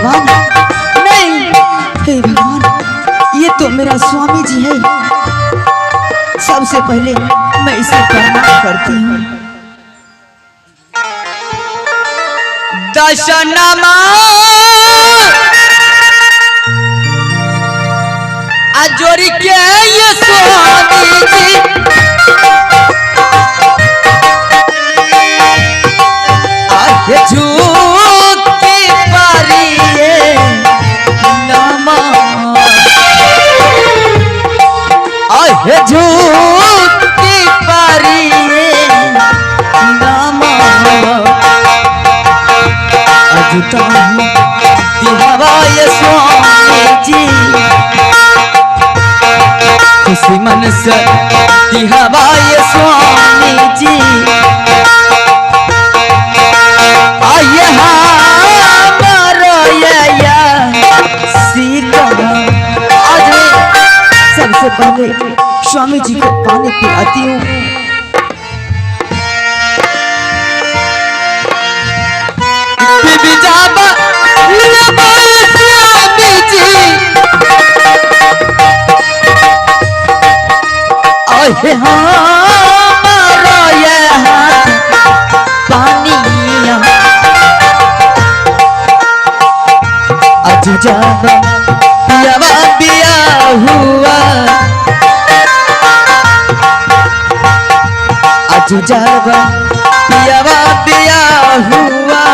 भगवान, नहीं, हे भगवान, ये तो मेरा स्वामी जी है। सबसे पहले मैं इसे प्रणाम करती हूँ। दशनमा अजोरी के ये स्वामी जी आगे झूठ की पारिये नमा आगे झूठ की पारिये नमा अजुता हवाए स्वामी जी खुशी मन से हवाए स्वामी जी आइए हमारो आज सबसे पहले स्वामी जी को पानी पिलाती हूँ। बीबी जाबा स्वामी जी आइए हमारो पानी अज जाबा पियावा पिया हुआ अज जाबा पियावा पिया हुआ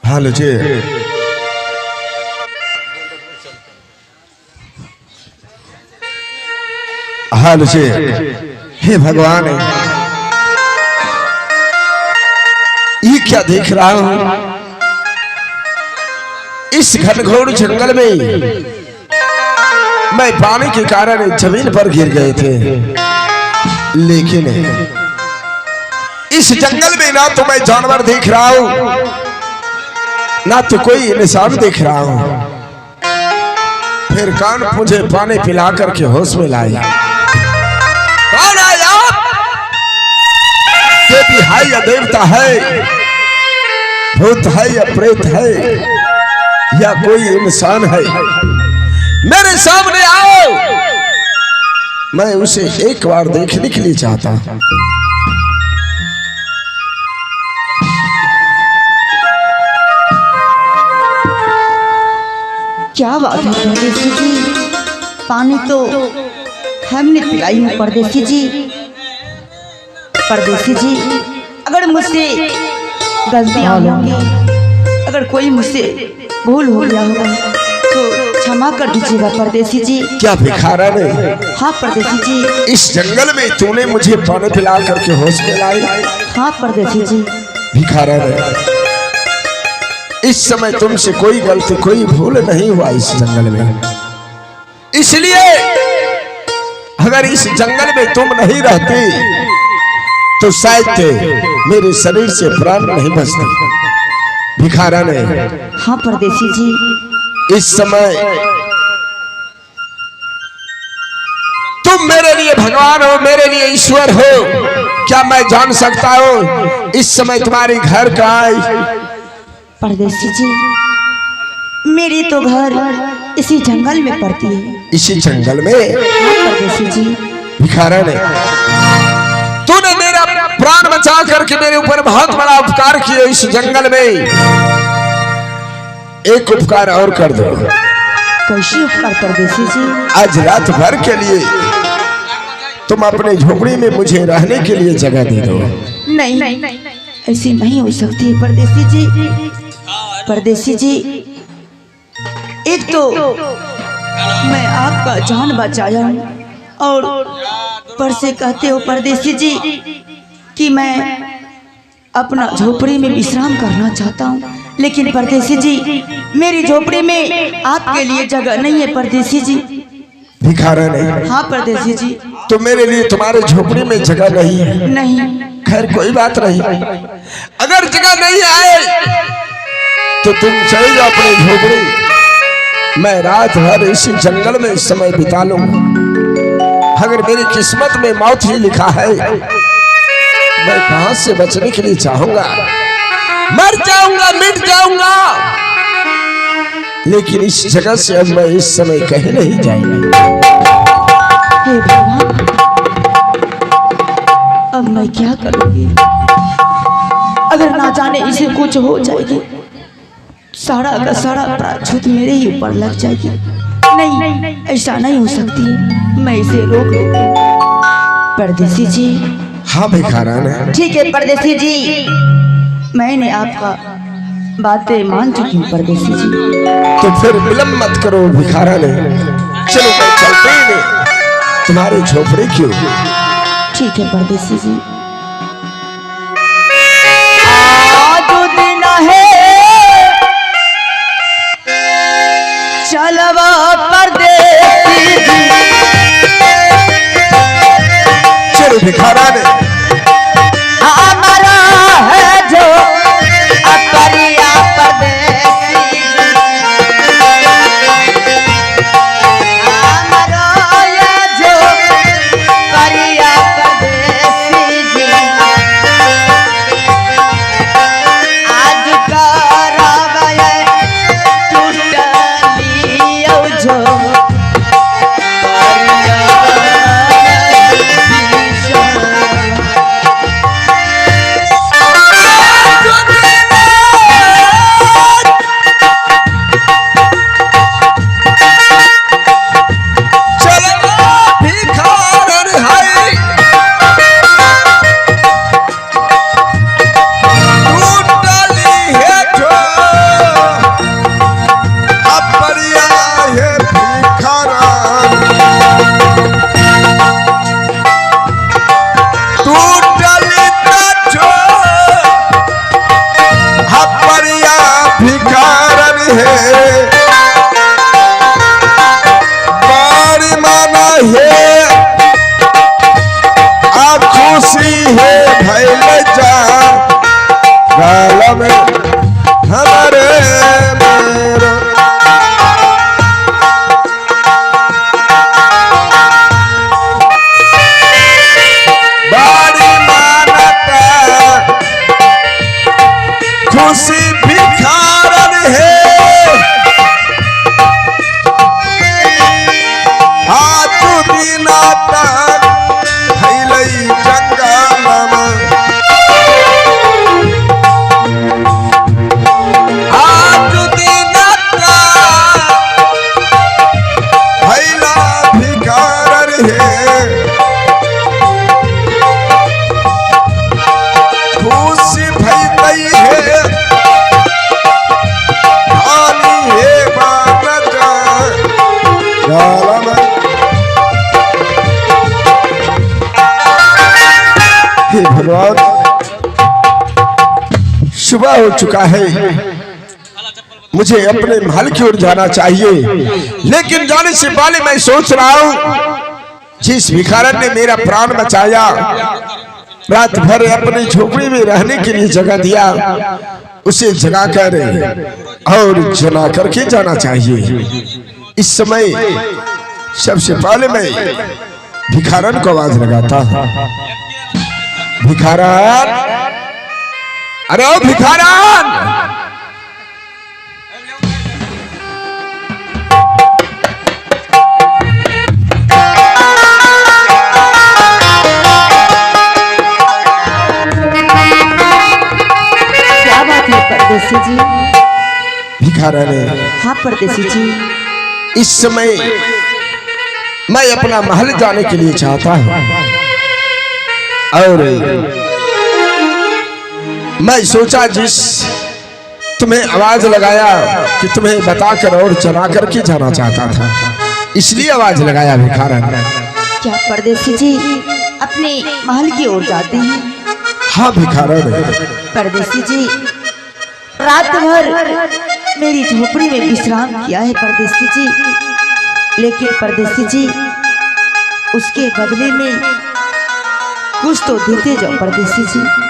हाल जी हाल जी हे भगवान, ये क्या देख रहा हूं? इस घनघोर जंगल में मैं पानी के कारण जमीन पर गिर गए थे, लेकिन इस जंगल में ना तो मैं जानवर देख रहा हूं ना तो कोई निशान देख रहा हूं। फिर कौन मुझे पानी पिला करके होश में लाया? कौन आया? देवी है या देवता है, भूत है या प्रेत है, या कोई इंसान है? मेरे सामने आओ, मैं उसे एक बार देखने के लिए चाहता हूं। क्या बात है परदेसी जी, पानी तो हमने पिलाई है परदेसी जी। परदेसी जी, अगर मुझसे गलतियां होंगी, अगर कोई मुझसे भूल हो गया होगा तो क्षमा कर दीजिएगा परदेसी जी। क्या भिखारा ने? हाँ परदेसी जी। इस जंगल में तूने मुझे पानी पिला करके होश में लाई? हाँ परदेसी जी। भिखारा ने, इस समय तुमसे कोई गलती कोई भूल नहीं हुआ इस जंगल में, इसलिए अगर इस जंगल में तुम नहीं रहती तो शायद मेरे शरीर से प्राण नहीं बचते। भिखारा ने, हाँ परदेसी जी। इस समय तुम मेरे लिए भगवान हो, मेरे लिए ईश्वर हो, क्या मैं जान सकता हूँ इस समय तुम्हारी घर कहाँ है? परदेसी जी, मेरी तो घर इसी जंगल में पड़ती है। इसी जंगल में? परदेसी जी। भिखारा ने, तूने मेरा प्राण बचा करके मेरे ऊपर बहुत बड़ा उपकार किया। इस जंगल में एक उपकार और कर दो। कैसी उपकार परदेसी जी? आज रात भर के लिए तुम अपने झोपड़ी में मुझे रहने के लिए जगह दे दो। नहीं, ऐसी नहीं हो सकती परदेसी जी। परदेसी जी, एक तो मैं आपका जान बचाया और पर से कहते हो परदेसी जी कि मैं अपना झोपड़ी में विश्राम करना चाहता हूँ, लेकिन परदेसी जी मेरी झोपड़ी में आपके लिए जगह नहीं है परदेसी जी। भिखारा नहीं? हाँ परदेसी जी। तो मेरे लिए तुम्हारे झोपड़ी में जगह नहीं है? नहीं। खैर कोई बात नहीं, अगर जगह नहीं आए तो तुम चले जाओ अपनी झोपड़ी। मैं रात भर इसी जंगल में समय बिता लूंगा। अगर मेरी किस्मत में मौत ही लिखा है, मैं कहां से बचने के लिए चाहूंगा? मर जाऊंगा, मिट जाऊंगा, लेकिन इस जगह से अब मैं इस समय कहीं नहीं जाऊंगा। हे भगवान, अब मैं क्या करूंगी? अगर ना जाने इसे कुछ हो जाएगी, सारा का सारा प्रायश्चित मेरे ही ऊपर लग जाएगी। नहीं, ऐसा नहीं हो सकती, मैं इसे रोक लूंगी। परदेसी जी। हाँ भिखारा ने। ठीक है परदेसी जी, मैंने आपका बातें मान चुकी हूँ परदेसी जी। तो फिर विलम्ब मत करो भिखारा ने, चलो मैं चलते ही नहीं, तुम्हारी झोपड़ी क्यों? ठीक है परदेसी जी। चलवा परदेसी जी। चलो भिखारा ने। हमारा है जो अपरिया परदेसी जी, हमारा है जो परिया परदेसी जी, आज करावे भगवान, सुबह हो चुका है, मुझे अपने महल की ओर जाना चाहिए, लेकिन जाने से पहले मैं सोच रहा हूँ जिस भिखारन ने मेरा प्राण बचाया, रात भर अपनी झोपड़ी में रहने के लिए जगह दिया, उसे जगा कर और जना करके जाना चाहिए। इस समय सबसे पहले मैं भिखारन को आवाज लगाता हूँ। भिखारन, अरे ओ भिखारन, क्या बात है परदेसी जी? भिखारन। हाँ परदेसी जी। इस समय मैं अपना महल जाने के लिए चाहता हूँ और मैं सोचा जिस तुम्हें आवाज लगाया कि तुम्हें बताकर और चला करके जाना चाहता था, इसलिए आवाज लगाया भिखारन। क्या परदेसी जी अपने महल की ओर जाते हैं? हाँ भिखारन। परदेसी जी, रात भर मेरी झोपड़ी में विश्राम किया है परदेसी जी, लेकिन परदेसी जी उसके बदले में कुछ तो देते जाओ परदेसी जी।